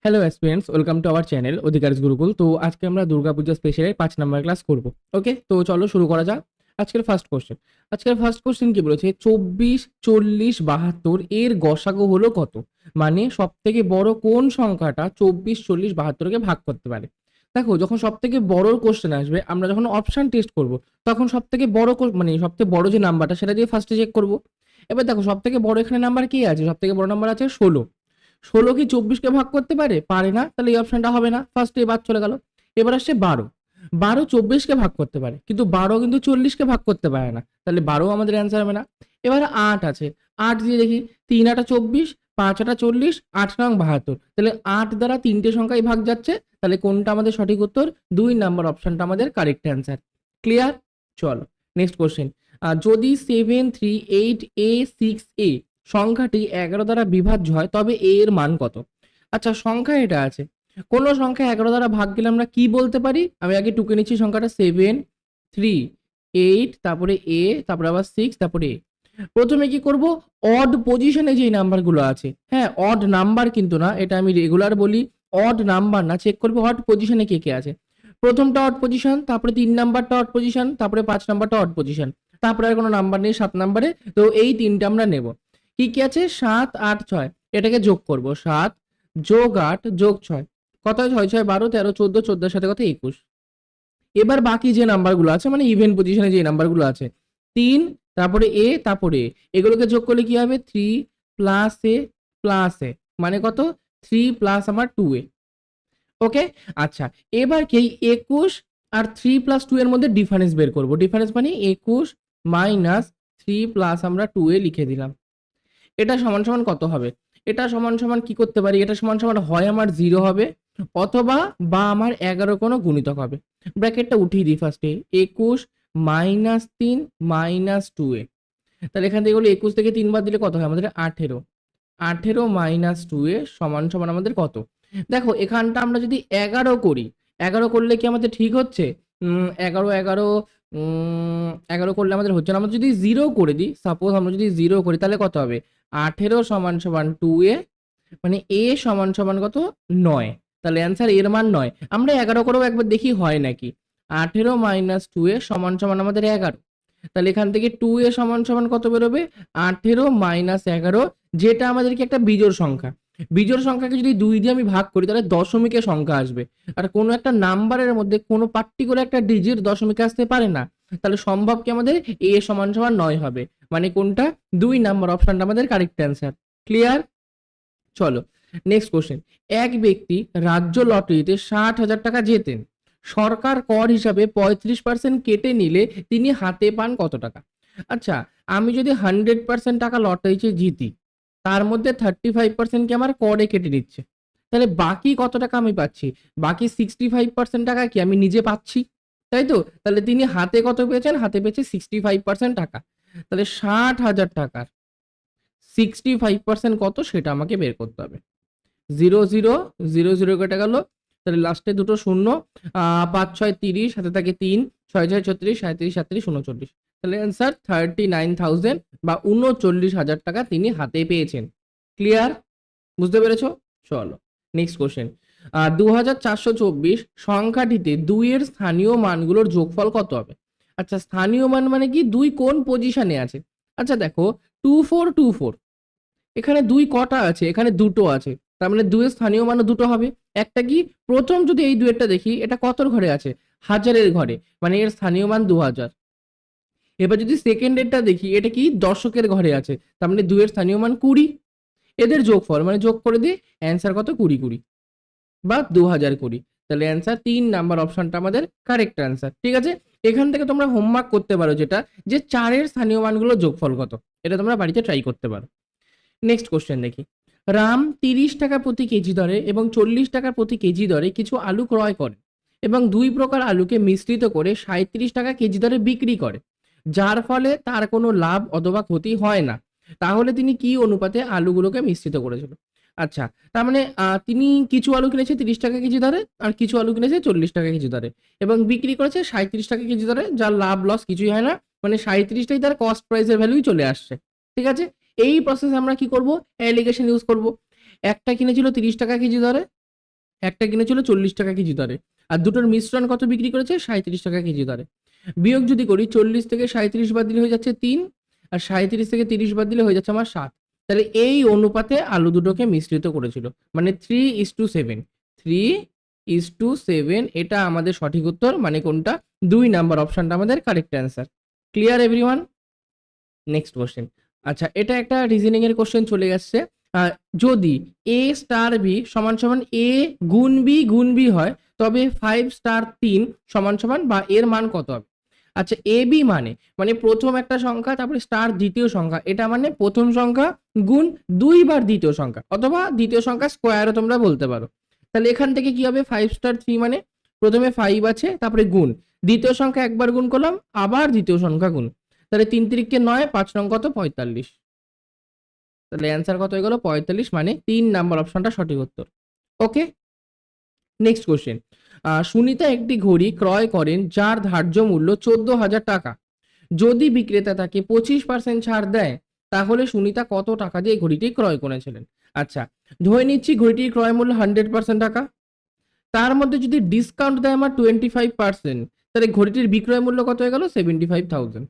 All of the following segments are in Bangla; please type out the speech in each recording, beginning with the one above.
Hello aspirants, welcome to our channel Adhikar's Gurukul. তো আজকে আমরা দুর্গা পূজা স্পেশালের 5 নাম্বার ক্লাস করব। ওকে, তো চলো শুরু করা যাক। আজকের ফার্স্ট কোশ্চেন কি বলেছে? 24, 40, 72 এর গসাগু হলো কত? মানে সব থেকে বড় কোন সংখ্যাটা 24, 40, 72কে ভাগ করতে পারে? দেখো, যখন সব থেকে বড় কোশ্চেন আসবে, আমরা যখন অপশন টেস্ট করব, তখন সব থেকে বড় মানে সব থেকে বড় যে নাম্বারটা সেটা দিয়ে ফার্স্টে চেক করব। এবার দেখো, সব থেকে বড় এখানে নাম্বার কি আছে? সব থেকে বড় নাম্বার আছে 16। 16 কি 24কে ভাগ করতে পারে? পারে না, তাহলে এই অপশনটা হবে না। ফার্স্টে বাদ চলে গেল। এবার আসছে 12। 12 24কে ভাগ করতে পারে, কিন্তু 12 কিন্তু 40কে ভাগ করতে পারে না, তাহলে 12 আমাদের অ্যান্সার হবে না। এবার 8 আছে। 8 দিয়ে দেখি, 3 8 24, 5 8 40, 8 9 72, তাহলে 8 দ্বারা তিনটে সংখ্যাই ভাগ যাচ্ছে, তাহলে কোনটা আমাদের সঠিক উত্তর? 2 নাম্বার অপশনটা আমাদের কারেক্ট অ্যান্সার। ক্লিয়ার? চলো নেক্সট কোশ্চেন। যদি 7 3 8 a 6 a সংখ্যাটি 11 দ্বারা বিভাজ্য হয়, তবে a এর মান কত? আচ্ছা, সংখ্যা এটা আছে, কোন সংখ্যা 11 দ্বারা ভাগ গেলে আমরা কি বলতে পারি? আমি আগে টুকে নিচ্ছি সংখ্যাটা। 7 3 8, তারপরে a, তারপরে আবার 6, তারপরে a। প্রথমে কি করব? অড পজিশনে যে নাম্বারগুলো আছে, হ্যাঁ অড নাম্বার কিন্তু না, এটা আমি রেগুলার বলি, অড নাম্বার না, চেক করবো অড পজিশনে কে কে আছে। প্রথমটা অড পজিশন, তারপরে 3 নাম্বারটা অড পজিশন, তারপরে 5 নাম্বারটা অড পজিশন, তারপরে আর কোনো নাম্বার নেই 7 নাম্বারে। তো এই তিনটা আমরা নেব। কি কি আছে? 7 8 6, এটাকে যোগ করব। 7 যোগ 8 যোগ 6, কত হয়? 6 6 12 13 14, 14 সাথে কত? 21। এবার বাকি যে নাম্বারগুলো আছে, মানে ইভেন পজিশনে যে নাম্বারগুলো আছে, 3, তারপরে এ, তারপরে এ, এগুলোকে যোগ করলে কি হবে? 3 প্লাস এ প্লাস এ, মানে কত? 3 প্লাস আমার 2a। ওকে, আচ্ছা, এবার কি 21 আর 3 প্লাস 2 এর মধ্যে ডিফারেন্স বের করব। ডিফারেন্স মানে 21 মাইনাস 3 প্লাস আমরা 2a লিখে দিলাম। এটা সমান সমান কত হবে? এটা সমান সমান কি করতে পারি? এটা সমান সমান হয় আমার 0 হবে, অথবা বা আমার 11 কোনো গুণিতক হবে। ব্র্যাকেটটা উঠিয়ে দিই ফার্স্টে। 21 মাইনাস 3 মাইনাস 2a, তাহলে এখান থেকে হলো 21 থেকে 3 বাদ দিলে কত হয় আমাদের? 18। 18 মাইনাস 2a সমান সমান আমাদের কত? দেখো, এখানটা আমরা যদি 11 করি, 11 করলে কি আমাদের ঠিক হচ্ছে? 11 11 11 করলে আমাদের হচ্ছে না। আমরা যদি 0 করে দিই, সাপোজ আমরা যদি 0 করি, তাহলে কত হবে? 18 সমান সমান 2a, মানে a সমান সমান কত? 9। তাহলে অ্যান্সার এর মান 9। আমরা 11 করেও একবার দেখি হয় নাকি। 18 মাইনাস 2a সমান সমান আমাদের 11। তাহলে এখান থেকে 2a সমান সমান কত বেরোবে? 18 মাইনাস 11, যেটা আমাদেরকে একটা বিজোড় সংখ্যা। বিজোড় সংখ্যাকে যদি 2 দিয়ে আমি ভাগ করি, তাহলে দশমিকের সংখ্যা আসবে। আর কোনো একটা নাম্বারের মধ্যে কোনো পার্টিকুলার একটা ডিজিট দশমিকে আসতে পারে না, তাহলে সম্ভব কি আমাদের? a সমান সমান 9 হবে, মানে কোনটা? 2 নাম্বার অপশনটা আমাদের কারেক্ট অ্যান্সার। ক্লিয়ার? চলো নেক্সট কোশ্চেন। এক ব্যক্তি রাজ্য লটারিতে 60,000 টাকা জেতেন। সরকার কর হিসাবে 35% কেটে নিলে তিনি হাতে পান কত টাকা? আচ্ছা, আমি যদি 100% টাকা লটারিতে জিতি, তার মধ্যে 35% কি আমার করে কেটে নিচ্ছে, তাহলে বাকি কত টাকা আমি পাচ্ছি? বাকি 65% টাকা কি আমি নিজে পাচ্ছি, তাই তো? তাহলে তিনি হাতে কত পেয়েছেন? হাতে পেয়েছে 65% টাকা। তাহলে 60,000 টাকার 65% কত সেটা আমাকে বের করতে হবে। 0 0 0 0 কেটে গেল, তাহলে লাস্টে দুটো শূন্য। 5 6 30, হাতে থাকে 3, 6 6 36, 37 37 39, তাহলে অ্যান্সার 39,000 বা 39,000 টাকা তিনি হাতে পেয়েছেন। ক্লিয়ার? বুঝতে পেরেছো? চলো নেক্সট কোশ্চেন। 2424 সংখ্যাটিতে 2 এর স্থানীয় মানগুলোর যোগফল কত হবে? আচ্ছা, স্থানীয় মান মানে কি? 2 কোন পজিশনে আছে? আচ্ছা দেখো, 2424, এখানে 2 কটা আছে? এখানে দুটো আছে, তার মানে 2 এর স্থানীয় মানও দুটো হবে। একটা কি, প্রথম যদি এই দুয়েরটা দেখি, এটা কতর ঘরে আছে? হাজারের ঘরে, মানে এর স্থানীয় মান 2000। এবার যদি সেকেন্ডেরটা দেখি, এটা কি দশকের ঘরে আছে, তার মানে 2 এর স্থানীয় মান 20। এদের যোগফল মানে যোগ করে দিই, অ্যান্সার কত? 20 20 বা 2020। তাহলে অ্যান্সার 3 নাম্বার অপশনটা আমাদের কারেক্ট অ্যান্সার। ঠিক আছে, এখান থেকে তোমরা হোমওয়ার্ক করতে পারো, যেটা যে 4 এর স্থানীয় মানগুলো যোগফল কত, এটা তোমরা বাড়িতে ট্রাই করতে পারো। নেক্সট কোশ্চেন দেখি। রাম 30 টাকা প্রতি কেজি দরে এবং 40 টাকা প্রতি কেজি দরে কিছু আলু ক্রয় করে এবং 2 প্রকার আলুকে মিশ্রিত করে 37 টাকা কেজি দরে বিক্রি করে, যার ফলে তার কোনো লাভ অথবা ক্ষতি হয় না। তাহলে তিনি কি অনুপাতে আলুগুলোকে মিশ্রিত করেছিল? আচ্ছা, তার মানে তিনি কিছু আলু কিনেছে 30 টাকা কেজি দরে, আর কিছু আলু কিনেছে 40 টাকা কেজি দরে, এবং বিক্রি করেছে 37 টাকা কেজি দরে, যার লাভ লস কিছুই হয় না, মানে 37টাই তার কস্ট প্রাইসের ভ্যালুই চলে আসছে। ঠিক আছে, এই প্রসেসে আমরা কি করব? অ্যালিগেশন ইউজ করব। একটা কিনেছিল 30 টাকা কেজি দরে, একটা কিনেছিল 40 টাকা কেজি দরে, আর দুটোর মিশ্রণ কত বিক্রি করেছে 37 টাকা কেজি দরে। বিয়োগ যদি করি 40 থেকে 37 বাদ দিলে হয়ে যাচ্ছে 3, আর 37 থেকে 30 বাদ দিলে হয়ে যাচ্ছে আমার 7। তাহলে এই অনুপাতে আলু দুটোকে মিশ্রিত করেছিল, মানে 3:7। 3:7 এটা আমাদের সঠিক উত্তর, মানে কোনটা 2 নাম্বার অপশনটা আমাদের correct answer. Clear everyone? Next question. আচ্ছা, এটা একটা রিজনিং এর কোশ্চেন চলে আসছে। যদি a স্টার b সমান সমান a গুণ b গুণ b হয়, তবে 5 স্টার 3 সমান সমান বা এর মান কত হবে? আচ্ছা, এ বি মানে প্রথম একটা সংখ্যা, তারপরে স্টার দ্বিতীয় সংখ্যা, এটা মানে প্রথম সংখ্যা গুণ 2 বার দ্বিতীয় সংখ্যা, অথবা দ্বিতীয় সংখ্যা স্কোয়ারও তোমরা বলতে পারো। তাহলে এখান থেকে কি হবে, 5 স্টার 3 মানে প্রথমে 5 আছে, তারপরে গুণ দ্বিতীয় সংখ্যা একবার গুণ করলাম, আবার দ্বিতীয় সংখ্যা গুণ। তাহলে 3 তিরিকে 9, 5 নং কত 45। তাহলে অ্যান্সার কত হয়ে গেল 45, মানে 3 নাম্বার অপশনটা সঠিক উত্তর। ওকে, নেক্সট কোশ্চেন। সুনিতা একটি ঘড়ি ক্রয় করেন যার ধার্য মূল্য 14,000 টাকা। যদি বিক্রেতা তাকে 25% ছাড় দেয়, তাহলে সুনিতা কত টাকা দিয়ে ঘড়িটি ক্রয় করেছিলেন? আচ্ছা, ধরে নিচ্ছি ঘড়িটির ক্রয় মূল্য 100% টাকা, তার মধ্যে যদি ডিসকাউন্ট দেয় আমার 25%, তাহলে ঘড়িটির বিক্রয় মূল্য কত হয়ে গেল 75,000।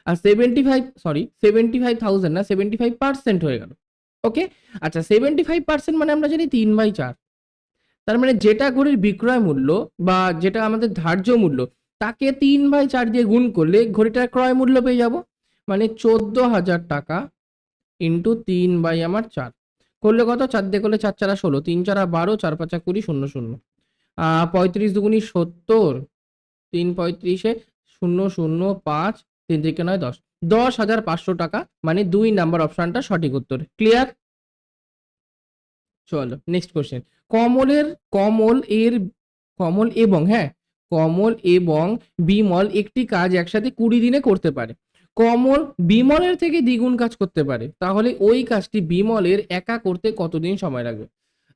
আর 75,000 না, 75% হয়ে গেল। ওকে, আচ্ছা 75% মানে আমরা জানি 3/4। তার মানে যেটা ঘড়ির বিক্রয় মূল্য বা যেটা আমাদের ধার্য মূল্য, তাকে 3/4 দিয়ে গুণ করলে ঘড়িটার ক্রয় মূল্য পেয়ে যাব, মানে 14,000 টাকা ইন্টু 3/4 করলে কত, 4 দিয়ে করলে 4 4 16, 3 4 12, 4 5 20, 0 0। 35 দুগুণি 70, 3 35-এ 0 0 5, 3 থেকে 9 10, 10,500 টাকা, মানে 2 নাম্বার অপশনটা সঠিক উত্তর। ক্লিয়ার? চলো নেক্সট কোশ্চেন। কমলের কমল এর কমল এবং কমল এবং বিমল একটি কাজ একসাথে 20 দিনে করতে পারে। কমল বিমলের থেকে দ্বিগুণ কাজ করতে পারে, তাহলে ওই কাজটি বিমলের একা করতে কতদিন সময় লাগবে?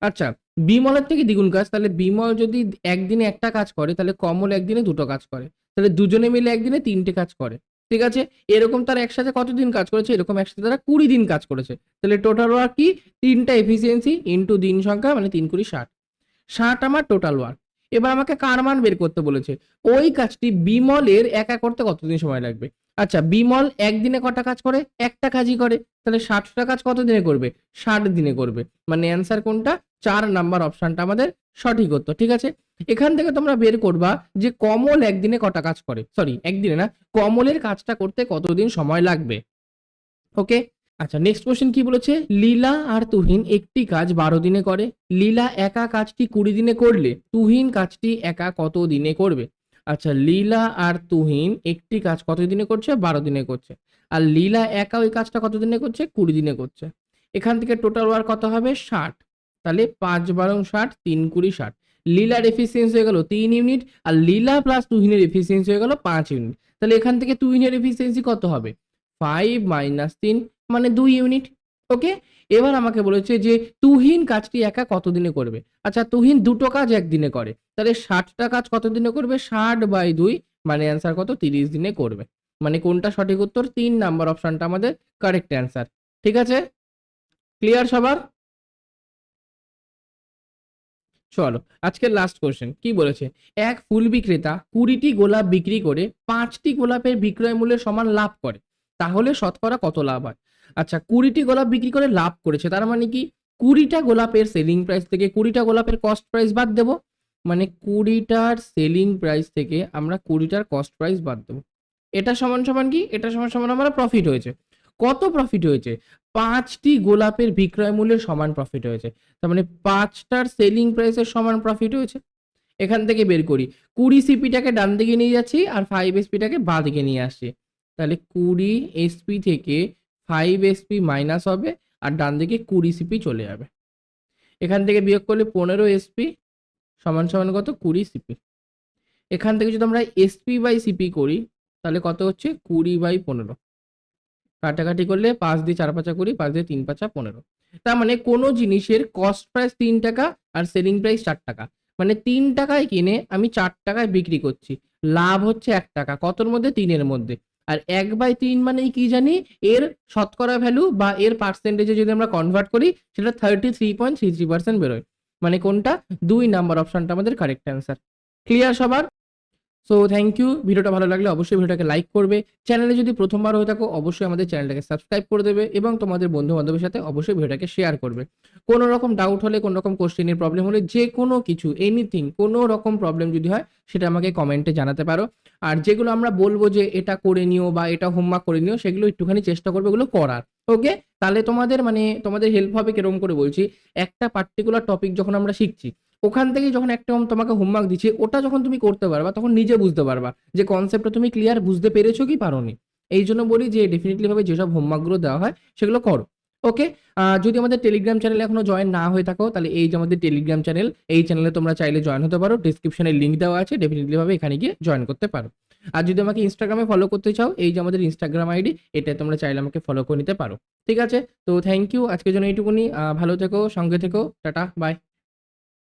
আচ্ছা, বিমলের থেকে দ্বিগুণ কাজ, তাহলে বিমল যদি একদিনে একটা কাজ করে, তাহলে কমল একদিনে দুটো কাজ করে, তাহলে দুজনে মিলে একদিনে 3টে কাজ করে। ঠিক আছে, এরকম তারা একসাথে কতদিন কাজ করেছে, এরকম একসাথে তারা 20 দিন কাজ করেছে। তাহলে টোটাল ওয়ার্ক কি, 3টা এফিসিয়েন্সি ইন্টু দিন সংখ্যা, মানে 3 × 60। 60 আমার টোটাল ওয়ার্ক। এবার আমাকে কার মান বের করতে বলেছে, ওই কাজটি বিমলের একা করতে কতদিন সময় লাগবে? আচ্ছা, বিমল একদিনে কটা কাজ করে, একটা কাজই করে, তাহলে 60টা কাজ কত দিনে করবে, 60 দিনে করবে, মানে অ্যান্সার কোনটা 4 নাম্বার অপশনটা আমাদের সঠিক উত্তর। ঠিক আছে, এখান থেকে তোমরা বের করবা যে কমল একদিনে কটা কাজ করে, সরি একদিনে না, কমলের কাজটা করতে কতদিন সময় লাগবে। ওকে, আচ্ছা নেক্সট কোশ্চেন কি বলেছে, লীলা আর তুহিন একটি কাজ 12 দিনে করে। লীলা একা কাজটি 20 দিনে করলে তুহিন কাজটি একা কত দিনে করবে? আচ্ছা, লীলা আর তুহিন একটি কাজ কত দিনে করছে, 12 দিনে করছে, আর লীলা একা ওই কাজটা কত দিনে করছে, 20 দিনে করছে। এখান থেকে টোটাল ওয়ার্ক কত হবে 60, তাহলে 5 12 60, 3 20 60। লীলার এফিসিয়েন্সি হয়ে গেল 3 ইউনিট, আর লীলা প্লাস তুহিনের এফিসিয়েন্সি হয়ে গেল 5 ইউনিট। তাহলে এখান থেকে তুহিনের এফিসিয়েন্সি কত হবে, 5 - 3, মানে 2 ইউনিট। ওকে, এবার আমাকে বলেছে যে তুহিন কাজটি একা কত দিনে করবে। আচ্ছা, তুহিন দুটো কাজ একদিনে করে, তাহলে 60টা কাজ কত দিনে করবে, 60/2, মানে অ্যান্সার কত 30 দিনে করবে। মানে কোনটা সঠিক উত্তর, 3 নাম্বার অপশনটা আমাদের কারেক্ট অ্যান্সার। ঠিক আছে, ক্লিয়ার সবার? চলো আজকের লাস্ট কোশ্চেন কি বলেছে, এক ফুল বিক্রেতা 20টি গোলাপ বিক্রি করে 5টি গোলাপের বিক্রয় মূল্যের সমান লাভ করে, তাহলে শতকরা কত লাভ হয়? আচ্ছা, 20টি গোলাপ বিক্রি করে লাভ করেছে, তার মানে কি 20টা গোলাপের সেলিং প্রাইস থেকে 20টা গোলাপের কস্ট প্রাইস বাদ দেবো, মানে 20টার সেলিং প্রাইস থেকে আমরা 20টার কস্ট প্রাইস বাদ দেবো। এটা সমান সমান কি, এটা সমান সমান আমার প্রফিট হয়েছে। কত প্রফিট হয়েছে, 5টি গোলাপের বিক্রয় মূল্যের সমান প্রফিট হয়েছে, তার মানে 5টার সেলিং প্রাইসের সমান প্রফিট হয়েছে। এখান থেকে বের করি, 20 সিপিটাকে ডান দিকে নিয়ে যাচ্ছি আর 5 এসপিটাকে বাঁ দিকে নিয়ে আসছি, তাহলে 20 এসপি থেকে 5 এসপি মাইনাস হবে, আর ডান দিকে 20 সিপি চলে যাবে। এখান থেকে বিয়োগ করলে 15 এসপি সমান সমান কত, 20 সিপি। এখান থেকে যদি আমরা এসপি বাই সিপি করি, তাহলে কত হচ্ছে 20/15, কাটাকাটি করলে 5 দিয়ে 4 5 20, 5 দিয়ে 3 5 15। তার মানে কোনো জিনিসের কস্ট প্রাইস 3 টাকা আর সেলিং প্রাইস 4 টাকা, মানে 3 টাকায় কিনে আমি 4 টাকায় বিক্রি করছি, লাভ হচ্ছে 1 টাকা, কতর মধ্যে, 3-এর মধ্যে। আর 1/3 মানে কি জানি, এর শতকরা ভ্যালু বা এর পার্সেন্টেজে যদি আমরা কনভার্ট করি, সেটা 33.33% বেরোয়। মানে কোনটা? 2 নাম্বার অপশনটা আমাদের কারেক্ট অ্যান্সার। ক্লিয়ার সবার? So thank you. ভিডিওটা ভালো লাগলে অবশ্যই ভিডিওটাকে লাইক করবে। চ্যানেলে যদি প্রথমবার হয়ে থাকো অবশ্যই আমাদের চ্যানেলটাকে সাবস্ক্রাইব করে দেবে এবং তোমাদের বন্ধু-বান্ধবের সাথে অবশ্যই ভিডিওটাকে শেয়ার করবে। কোনো রকম ডাউট হলে, কোনো রকম কোশ্চেনের প্রবলেম হলে, যেকোনো কিছু এনিথিং কোনো রকম প্রবলেম যদি হয় সেটা আমাকে কমেন্টে জানাতে পারো। আর যেগুলো আমরা বলব যে এটা করে নিও বা এটা হোমওয়ার্ক করে নিও সেগুলো একটুখানি চেষ্টা করবে ওগুলো করার। ওকে? তাহলে তোমাদের মানে তোমাদের হেল্প হবে কিরকম করে বলছি, একটা পার্টিকুলার টপিক যখন আমরা শিখছি ওখান থেকেই যখন একটা তোমাকে হোমওয়ার্ক দিচ্ছে ওটা যখন তুমি করতে পারবা তখন নিজে বুঝতে পারবা যে কনসেপ্টটা তুমি ক্লিয়ার বুঝতে পেরেছো কি পারোনি। এই জন্য বলি যে ডেফিনেটলি ভাবে যেসব হোমওয়ার্কগুলো দেওয়া হয় সেগুলো করো। ওকে? যদি আমাদের টেলিগ্রাম চ্যানেলে এখনো জয়েন না হয়ে থাকো তাহলে এই যে আমাদের টেলিগ্রাম চ্যানেল, এই চ্যানেলে তোমরা চাইলে জয়েন হতে পারো। ডেসক্রিপশনে লিঙ্ক দেওয়া আছে, ডেফিনেটলি ভাবে এখানে গিয়ে জয়েন করতে পারো। আর যদি আমাকে ইনস্টাগ্রামে ফলো করতে চাও, এই যে আমাদের ইনস্টাগ্রাম আইডি, এটা তোমরা চাইলে আমাকে ফলো করে নিতে পারো। ঠিক আছে? তো থ্যাংক ইউ, আজকের জন্য এইটুকুনি। ভালো থেকো, সঙ্গে থেকো, টাটা, বাই।